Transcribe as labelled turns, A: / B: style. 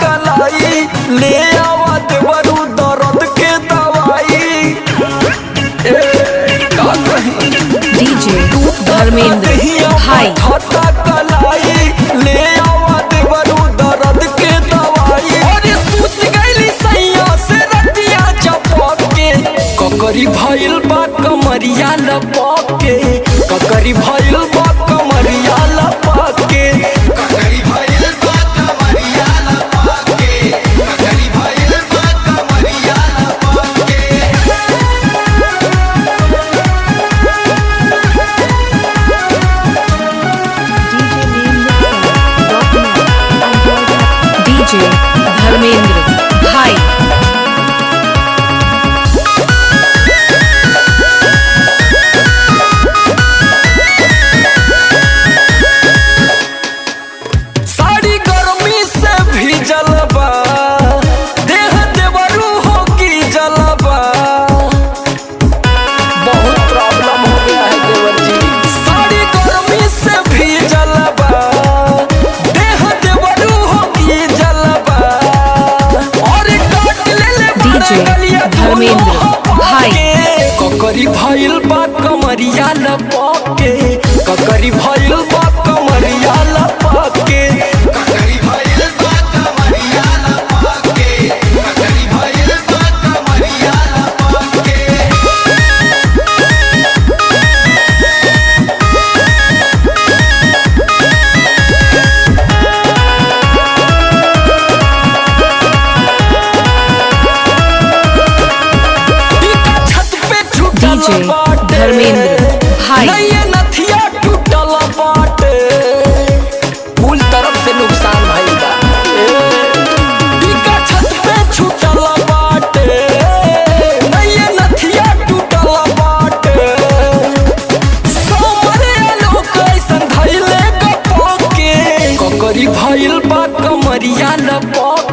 A: ले आवा देवरू दर्द के दवाई का कहीं
B: डीजे धर्मेंद्र भाई
A: खाता कलाई ले आवा देवरू दर्द के दवाई और सूत गईली सैया से रतिया चपक के ककरी भइल बा कमरिया लपक के ककरी भइल बा कमरिया लपक के ककरी भइल बा कमरिया लपक के ककरी भइल बा कमरिया लपक के
B: डीजे धर्मेंद्र भाई
A: साड़ी गर्मी से भीजल बा देह देवरू हो की जलबा बहुत प्रॉब्लम हो गया है देवर जी साड़ी गर्मी से भीजल बा देह देवरू हो की जलबा और काट ले
B: डीजे धर्मेंद्र भाई
A: ककरी भइल बा कमरिया लपक के ककरी भइल बा कमरिया लपक के ककरी भइल बा कमरिया लपक के ककरी भइल बा कमरिया लपक के छत पे छूटल
B: डीजे
A: बाटे
B: धर्मेंद्र भाई
A: नैये नथिया टूटल बाटे कुल तरफ से नुकसान भइल बा टीका छत पे छूटल बाटे नैये नथिया टूटल बाटे सोमरे लोग ऐसन धइले गपके ककरी भइल बा कमरिया लपक